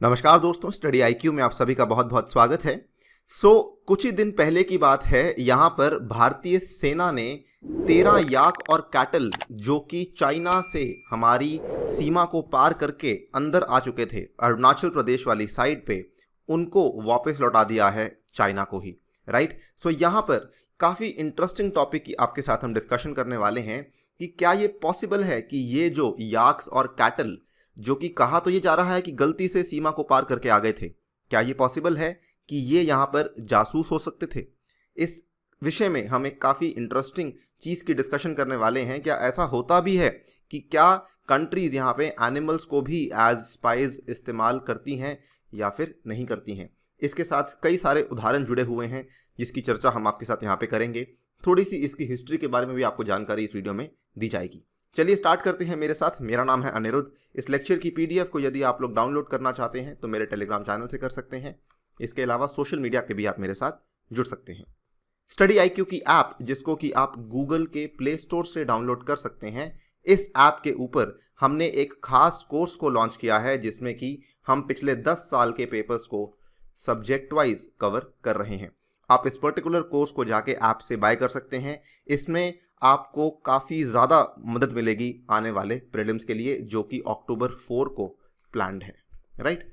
नमस्कार दोस्तों, study IQ में आप सभी का बहुत बहुत स्वागत है। कुछ ही दिन पहले की बात है, यहाँ पर भारतीय सेना ने 13 याक और कैटल जो कि चाइना से हमारी सीमा को पार करके अंदर आ चुके थे अरुणाचल प्रदेश वाली साइड पे, उनको वापस लौटा दिया है चाइना को ही। राइट। यहाँ पर काफ़ी इंटरेस्टिंग टॉपिक की आपके साथ हम डिस्कशन करने वाले हैं कि क्या ये पॉसिबल है कि ये जो याक्स और कैटल जो कि कहा तो ये जा रहा है कि गलती से सीमा को पार करके आ गए थे, क्या ये पॉसिबल है कि ये यहाँ पर जासूस हो सकते थे? इस विषय में हम एक काफ़ी इंटरेस्टिंग चीज़ की डिस्कशन करने वाले हैं। क्या ऐसा होता भी है कि क्या कंट्रीज़ यहाँ पे एनिमल्स को भी एज स्पाइज इस्तेमाल करती हैं या फिर नहीं करती हैं? इसके साथ कई सारे उदाहरण जुड़े हुए हैं जिसकी चर्चा हम आपके साथ यहाँ पे करेंगे। थोड़ी सी इसकी हिस्ट्री के बारे में भी आपको जानकारी इस वीडियो में दी जाएगी। चलिए स्टार्ट करते हैं मेरे साथ। मेरा नाम है अनिरुद्ध। इस लेक्चर की पीडीएफ को यदि आप लोग डाउनलोड करना चाहते हैं तो मेरे टेलीग्राम चैनल से कर सकते हैं। इसके अलावा सोशल मीडिया पे भी आप मेरे साथ जुड़ सकते हैं। स्टडी आईक्यू की ऐप, जिसको कि आप गूगल के प्ले स्टोर से डाउनलोड कर सकते हैं, इस ऐप के ऊपर हमने एक खास कोर्स को लॉन्च किया है जिसमें कि हम पिछले 10 साल के पेपर्स को सब्जेक्ट वाइज कवर कर रहे हैं। आप इस पर्टिकुलर कोर्स को जाके ऐप से बाय कर सकते हैं। इसमें आपको काफ़ी ज़्यादा मदद मिलेगी आने वाले प्रीलिम्स के लिए, जो कि अक्टूबर 4 को प्लान्ड है। राइट।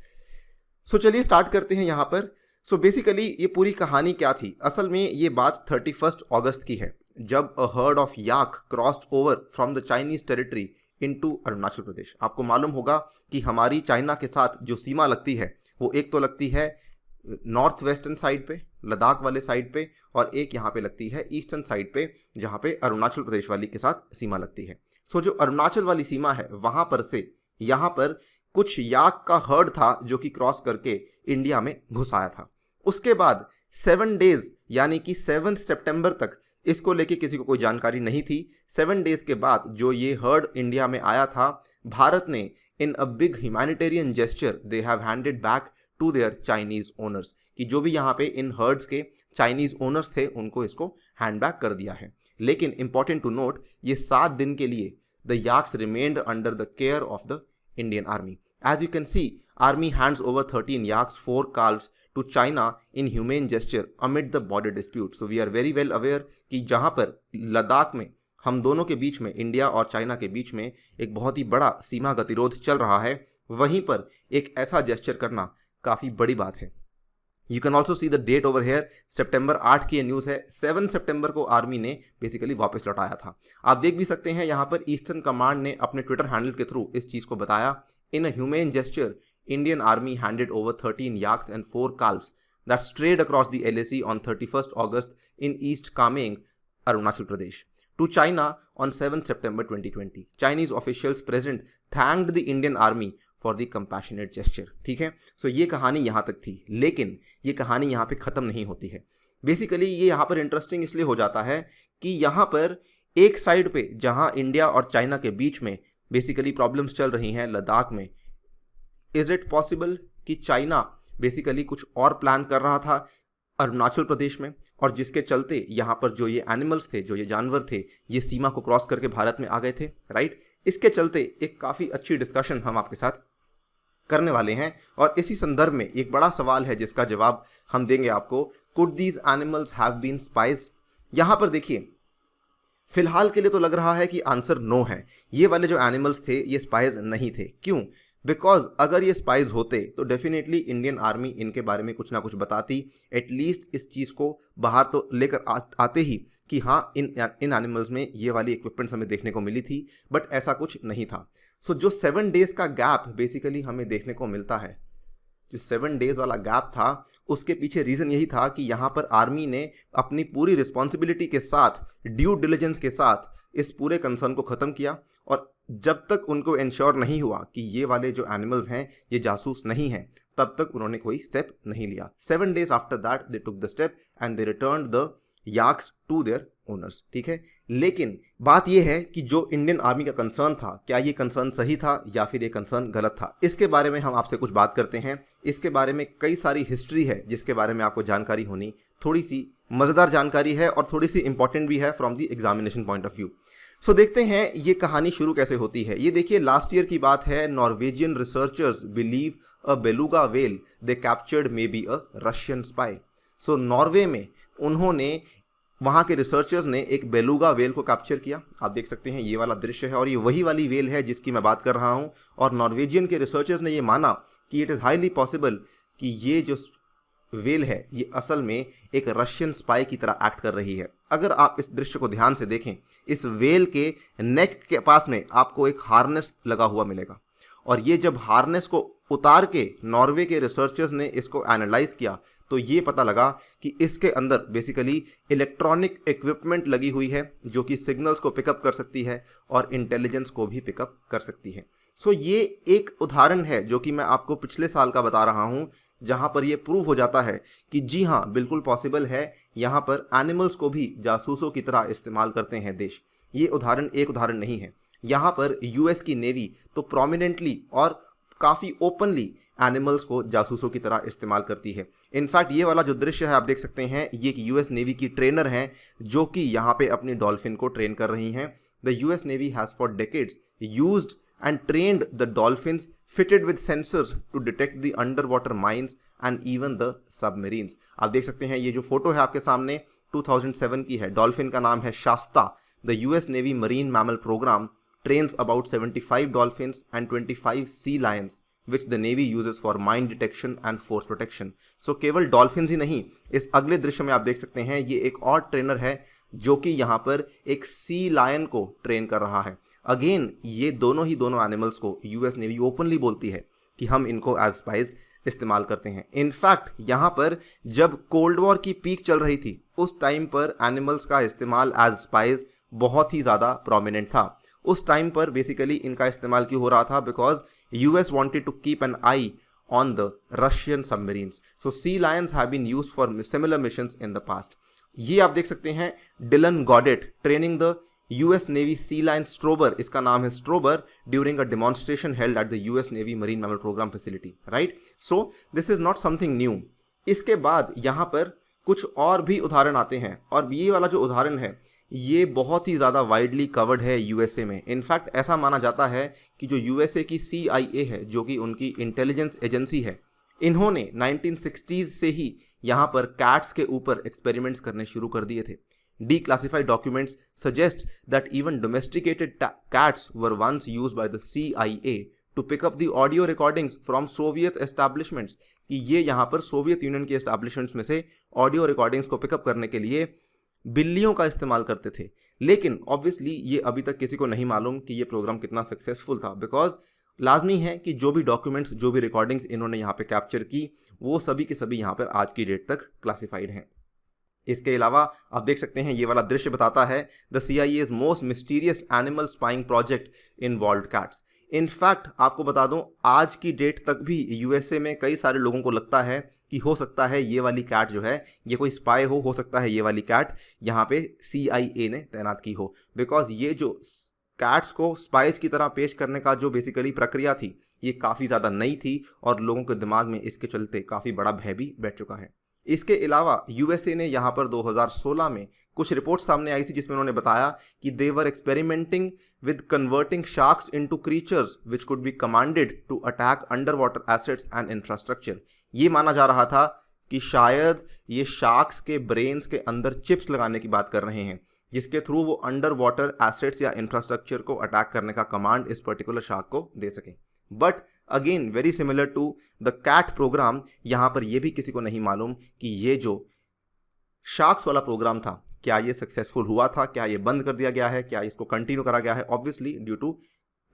चलिए स्टार्ट करते हैं यहाँ पर। बेसिकली ये पूरी कहानी क्या थी? असल में ये बात 31 अगस्त की है, जब a herd of yak crossed over from the Chinese territory into Arunachal Pradesh. आपको मालूम होगा कि हमारी चाइना के साथ जो सीमा लगती है वो एक तो लगती है नॉर्थ वेस्टर्न साइड पे, लद्दाख वाले साइड पे, और एक यहाँ पे लगती है ईस्टर्न साइड पे, जहाँ पे अरुणाचल प्रदेश वाली के साथ सीमा लगती है। जो अरुणाचल वाली सीमा है वहाँ पर से यहाँ पर कुछ याक का हर्ड था जो कि क्रॉस करके इंडिया में घुस आया था। उसके बाद 7 डेज यानी कि 7 सितंबर तक इसको लेके किसी को कोई जानकारी नहीं थी। 7 डेज के बाद जो ये हर्ड इंडिया में आया था, भारत ने in a big humanitarian gesture they have handed back to their Chinese owners, कि जो भी यहाँ पे इन हर्ड्स के चाइनीज ओनर्स थे उनको इसको हैंड बैक कर दिया है। लेकिन इंपॉर्टेंट टू नोट, ये 7 दिन के लिए the yaks remained under the care of the Indian army. As you can see, army hands over 13 yaks, 4 calves to China in humane gesture amid the border dispute. We are very well aware कि जहाँ पर लद्दाख में हम दोनों के बीच में, India और China के बीच में एक बहुत ही बड़ा सीमा गतिरोध चल रहा है, वहीं पर एक ऐसा जेस्चर करना काफ़ी बड़ी बात है। You can also see the date over here. सितंबर 8 की ये न्यूज़ है। 7 सितंबर को आर्मी ने बेसिकली वापस लौटाया था। आप देख भी सकते हैं यहाँ पर ईस्टर्न कमांड ने अपने ट्विटर हैंडल के थ्रू इस चीज़ को बताया। In a humane gesture, Indian army handed over 13 yaks and 4 calves that strayed across the LAC on 31st August in East Kameng, Arunachal Pradesh, to China on 7 September 2020. Chinese officials present thanked the Indian Army for the compassionate gesture. ठीक है। ये कहानी यहाँ तक थी, लेकिन ये कहानी यहाँ पे ख़त्म नहीं होती है। बेसिकली ये यहाँ पर इंटरेस्टिंग इसलिए हो जाता है कि यहाँ पर एक साइड पे जहाँ इंडिया और चाइना के बीच में बेसिकली प्रॉब्लम्स चल रही हैं लद्दाख में, इज़ इट पॉसिबल कि चाइना बेसिकली कुछ और प्लान कर रहा था अरुणाचल प्रदेश में, और जिसके चलते यहाँ पर जो ये एनिमल्स थे, जो ये जानवर थे, ये सीमा को क्रॉस करके भारत में आ गए थे। राइट। इसके चलते एक काफ़ी अच्छी डिस्कशन हम आपके साथ करने वाले हैं, और इसी संदर्भ में एक बड़ा सवाल है जिसका जवाब हम देंगे आपको। Could these animals have been spies? यहाँ पर देखिए, फिलहाल के लिए तो लग रहा है कि आंसर नो है। ये वाले जो एनिमल्स थे ये स्पाइज नहीं थे। क्यों? बिकॉज अगर ये स्पाइज होते तो डेफिनेटली इंडियन आर्मी इनके बारे में कुछ ना कुछ बताती, एटलीस्ट इस चीज़ को बाहर तो लेकर आते ही कि हाँ इन एनिमल्स में ये वाली इक्विपमेंट्स हमें देखने को मिली थी, बट ऐसा कुछ नहीं था। जो 7 डेज़ का गैप बेसिकली हमें देखने को मिलता है, जो 7 डेज़ वाला गैप था, उसके पीछे रीज़न यही था कि यहाँ पर आर्मी ने अपनी पूरी रिस्पॉन्सिबिलिटी के साथ, ड्यू डिलिजेंस के साथ इस पूरे कंसर्न को ख़त्म किया, और जब तक उनको इंश्योर नहीं हुआ कि ये वाले जो एनिमल्स हैं ये जासूस नहीं हैं, तब तक उन्होंने कोई स्टेप नहीं लिया। 7 days after that they took the step and they returned the yaks to their owners. ठीक है। लेकिन बात यह है कि जो इंडियन आर्मी का कंसर्न था, क्या ये कंसर्न सही था या फिर ये कंसर्न गलत था? इसके बारे में हम आपसे कुछ बात करते हैं। इसके बारे में कई सारी हिस्ट्री है जिसके बारे में आपको जानकारी होनी थोड़ी सी मज़ेदार जानकारी है और थोड़ी सी इंपॉर्टेंट भी है from the examination point of view. So देखते हैं ये कहानी शुरू कैसे होती है। ये देखिए लास्ट ईयर की बात है। Norwegian researchers believe a beluga whale they captured may be a Russian spy. So Norway में उन्होंने, वहाँ के रिसर्चर्स ने एक बेलुगा व्हेल को कैप्चर किया। आप देख सकते हैं ये वाला दृश्य है और ये वही वाली व्हेल है जिसकी मैं बात कर रहा हूँ। और नॉर्वेजियन के रिसर्चर्स ने ये माना कि इट इज़ हाईली पॉसिबल कि ये जो व्हेल है ये असल में एक रशियन स्पाई की तरह एक्ट कर रही है। अगर आप इस दृश्य को ध्यान से देखें, इस व्हेल के नेक के पास में आपको एक हार्नेस लगा हुआ मिलेगा और ये जब हार्नेस को उतार के नॉर्वे के रिसर्चर्स ने इसको एनालाइज किया तो ये पता लगा कि इसके अंदर बेसिकली इलेक्ट्रॉनिक इक्विपमेंट लगी हुई है जो कि सिग्नल्स को पिकअप कर सकती है और इंटेलिजेंस को भी पिकअप कर सकती है। सो ये एक उदाहरण है जो कि मैं आपको पिछले साल का बता रहा हूँ, जहाँ पर ये प्रूव हो जाता है कि जी हाँ बिल्कुल पॉसिबल है। यहाँ पर एनिमल्स को भी जासूसों की तरह इस्तेमाल करते हैं देश। ये उदाहरण एक उदाहरण नहीं है। यहाँ पर यूएस की नेवी तो प्रोमिनेंटली और काफ़ी ओपनली एनिमल्स को जासूसों की तरह इस्तेमाल करती है। इनफैक्ट ये वाला जो दृश्य है आप देख सकते हैं, ये यूएस नेवी की ट्रेनर हैं जो कि यहाँ पे अपनी डॉल्फिन को ट्रेन कर रही हैं। The US navy has for decades used and trained the dolphins fitted with sensors to detect the underwater mines and even the submarines। आप देख सकते हैं ये जो फोटो है आपके सामने 2007 की है। डॉल्फिन का नाम है Shasta. The US navy marine mammal programme trains about 75 dolphins and 25 sea lions which the navy uses for mine detection and force protection। so केवल डॉल्फिन्स ही नहीं, इस अगले दृश्य में आप देख सकते हैं ये एक और ट्रेनर है जो कि यहाँ पर एक सी लायन को ट्रेन कर रहा है। अगेन ये दोनों एनिमल्स को यूएस नेवी ओपनली बोलती है कि हम इनको एज स्पाइज इस्तेमाल करते हैं। इनफैक्ट यहाँ पर जब कोल्ड वॉर की पीक चल रही थी उस टाइम पर एनिमल्स का इस्तेमाल एज स्पाइज बहुत ही ज़्यादा प्रोमिनेंट था। उस टाइम पर बेसिकली इनका इस्तेमाल क्यों हो रहा था? Because US wanted to keep an eye on the Russian submarines. So sea lions have been used for similar missions in the past. ये आप देख सकते हैं Dylan Godet training the US navy sea lion Strober, इसका नाम है Strober, during a demonstration held at the US navy marine mammal programme facility, right. So this is not something new. इसके बाद यहाँ पर कुछ और भी उदाहरण आते हैं और ये वाला जो उदाहरण है ये बहुत ही ज़्यादा वाइडली कवर्ड है यूएसए में। इनफैक्ट ऐसा माना जाता है कि जो यूएसए की CIA है जो कि उनकी इंटेलिजेंस एजेंसी है, इन्होंने 1960s से ही यहाँ पर कैट्स के ऊपर एक्सपेरिमेंट्स करने शुरू कर दिए थे। Declassified documents suggest that even domesticated cats were once used by the CIA to pick up the audio recordings from Soviet establishments। कि ये यहाँ पर सोवियत यूनियन के एस्टैब्लिशमेंट्स में से ऑडियो रिकॉर्डिंग्स को पिकअप करने के लिए बिल्लियों का इस्तेमाल करते थे। लेकिन ऑब्वियसली ये अभी तक किसी को नहीं मालूम कि ये प्रोग्राम कितना सक्सेसफुल था, बिकॉज लाजमी है कि जो भी डॉक्यूमेंट्स, जो भी रिकॉर्डिंग्स इन्होंने यहाँ पे कैप्चर की वो सभी के सभी यहाँ पर आज की डेट तक क्लासिफाइड हैं। इसके अलावा आप देख सकते हैं ये वाला दृश्य बताता है the CIA's most mysterious animal spying project involved cats. In fact आपको बता दूं आज की डेट तक भी यूएसए में कई सारे लोगों को लगता है कि हो सकता है ये वाली कैट जो है ये कोई स्पाई हो सकता है ये वाली कैट यहाँ पे CIA ने तैनात की हो, बिकॉज ये जो कैट्स को स्पाइस की तरह पेश करने का जो बेसिकली प्रक्रिया थी ये काफ़ी ज़्यादा नई थी और लोगों के दिमाग में इसके चलते काफ़ी बड़ा भय भी बैठ चुका है। इसके अलावा यूएसए ने यहाँ पर 2016 में कुछ रिपोर्ट सामने आई थी जिसमें उन्होंने बताया कि they were experimenting with converting sharks into creatures which could be commanded to attack under water assets and infrastructure. ये माना जा रहा था कि शायद ये शार्क्स के ब्रेन्स के अंदर चिप्स लगाने की बात कर रहे हैं जिसके थ्रू वो अंडर वाटर एसेट्स या इंफ्रास्ट्रक्चर को अटैक करने का कमांड इस पर्टिकुलर शार्क को दे सकें। But again very similar to the cat program, यहाँ पर यह भी किसी को नहीं मालूम कि ये जो शार्क्स वाला प्रोग्राम था क्या ये सक्सेसफुल हुआ था, क्या ये बंद कर दिया गया है, क्या इसको कंटिन्यू करा गया है। Obviously due to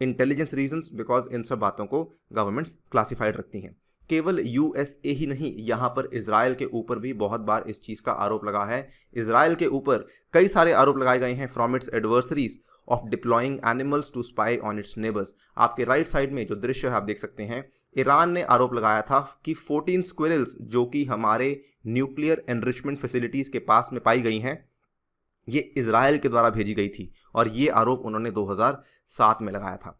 intelligence reasons, because इन सब बातों को गवर्नमेंट्स क्लासिफाइड रखती हैं। केवल यूएसए ही नहीं, यहाँ पर इजराइल के ऊपर भी बहुत बार इस चीज़ का आरोप लगा है। इजराइल के ऊपर कई सारे आरोप लगाए गए हैं from its adversaries of deploying animals to spy on its neighbours. आपके राइट साइड में जो दृश्य है आप देख सकते हैं, ईरान ने आरोप लगाया था कि 14 स्क्विरल्स जो कि हमारे न्यूक्लियर एनरिचमेंट फैसिलिटीज़ के पास में पाई गई हैं ये इजराइल के द्वारा भेजी गई थी और ये आरोप उन्होंने 2007 में लगाया था।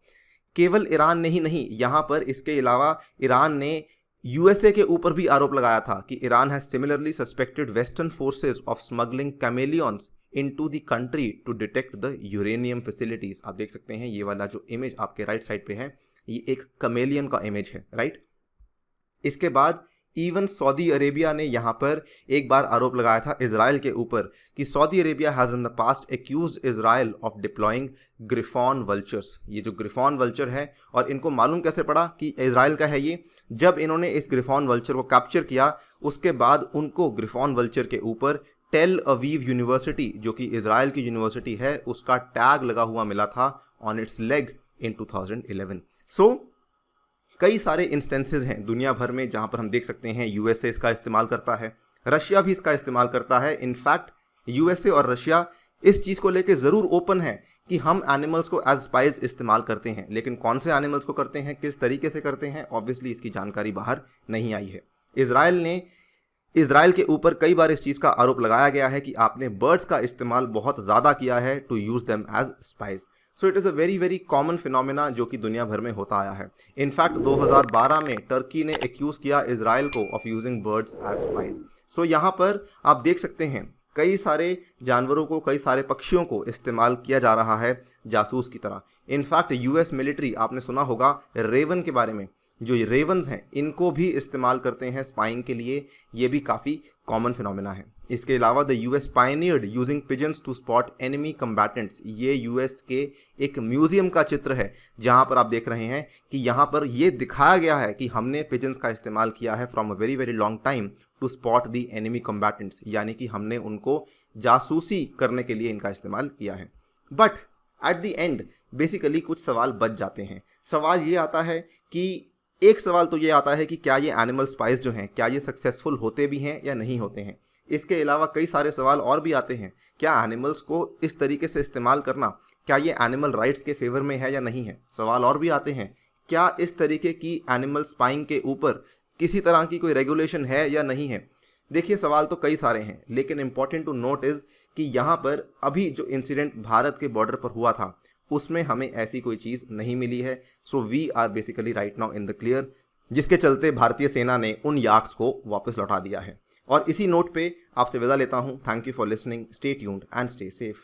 केवल ईरान ने ही नहीं, यहाँ पर इसके अलावा ईरान ने यूएसए के ऊपर भी आरोप लगाया था कि Iran has similarly suspected western forces of smuggling chameleons into the country to detect the uranium facilities। आप देख सकते हैं ये वाला जो इमेज आपके राइट साइड पे है, ये एक कमेलियन का इमेज है, राइट। इसके बाद इवन सऊदी अरेबिया ने यहाँ पर एक बार आरोप लगाया था इजराइल के ऊपर कि Saudi Arabia has in the past accused Israel of deploying griffon vultures. ये जो ग्रिफॉन वल्चर है, और इनको मालूम कैसे पड़ा कि इजराइल का है ये, जब इन्होंने इस ग्रिफॉन वल्चर को कैप्चर किया उसके बाद उनको ग्रिफॉन वल्चर के ऊपर टेल अवीव यूनिवर्सिटी, जो कि इजराइल की यूनिवर्सिटी है, उसका टैग लगा हुआ मिला था ऑन इट्स लेग इन 2011। सो कई सारे इंस्टेंसेस हैं दुनिया भर में जहां पर हम देख सकते हैं यूएसए इसका इस्तेमाल करता है, रशिया भी इसका इस्तेमाल करता है। इनफैक्ट यूएसए और रशिया इस चीज़ को लेकर ज़रूर ओपन है कि हम एनिमल्स को एज स्पाइस इस्तेमाल करते हैं, लेकिन कौन से एनिमल्स को करते हैं, किस तरीके से करते हैं, ऑब्वियसली इसकी जानकारी बाहर नहीं आई है। इजराइल के ऊपर कई बार इस चीज़ का आरोप लगाया गया है कि आपने बर्ड्स का इस्तेमाल बहुत ज़्यादा किया है to use them as spies. So it is a very very common phenomena जो कि दुनिया भर में होता आया है। इनफैक्ट 2012 में टर्की ने एक्यूज़ किया इजराइल को of using birds as spies. So यहाँ पर आप देख सकते हैं कई सारे जानवरों को, कई सारे पक्षियों को इस्तेमाल किया जा रहा है जासूस की तरह। इनफैक्ट यूएस मिलिट्री, आपने सुना होगा रेवन के बारे में, जो ये रेवन्स हैं इनको भी इस्तेमाल करते हैं स्पाइंग के लिए, ये भी काफ़ी कॉमन फिनोमेना है। इसके अलावा the US pioneered using pigeons to spot enemy combatants, ये यूएस के एक म्यूजियम का चित्र है जहां पर आप देख रहे हैं कि यहां पर ये दिखाया गया है कि हमने पिजन्स का इस्तेमाल किया है from a very very long time to spot the enemy combatants, यानी कि हमने उनको जासूसी करने के लिए इनका इस्तेमाल किया है। But at the end basically कुछ सवाल बच जाते हैं। सवाल ये आता है कि एक सवाल तो ये आता है कि क्या ये एनिमल स्पाइस जो हैं, क्या ये सक्सेसफुल होते भी हैं या नहीं होते हैं। इसके अलावा कई सारे सवाल और भी आते हैं, क्या एनिमल्स को इस तरीके से इस्तेमाल करना, क्या ये एनिमल राइट्स के फेवर में है या नहीं है। सवाल और भी आते हैं, क्या इस तरीके की एनिमल स्पाइंग के ऊपर किसी तरह की कोई रेगुलेशन है या नहीं है। देखिए सवाल तो कई सारे हैं, लेकिन इंपॉर्टेंट टू नोट इज़ कि यहाँ पर अभी जो इंसिडेंट भारत के बॉर्डर पर हुआ था उसमें हमें ऐसी कोई चीज़ नहीं मिली है। So we are basically right now in the clear, जिसके चलते भारतीय सेना ने उन याक्स को वापस लौटा दिया है। और इसी नोट पे आपसे विदा लेता हूँ। Thank you for listening, stay tuned and stay safe.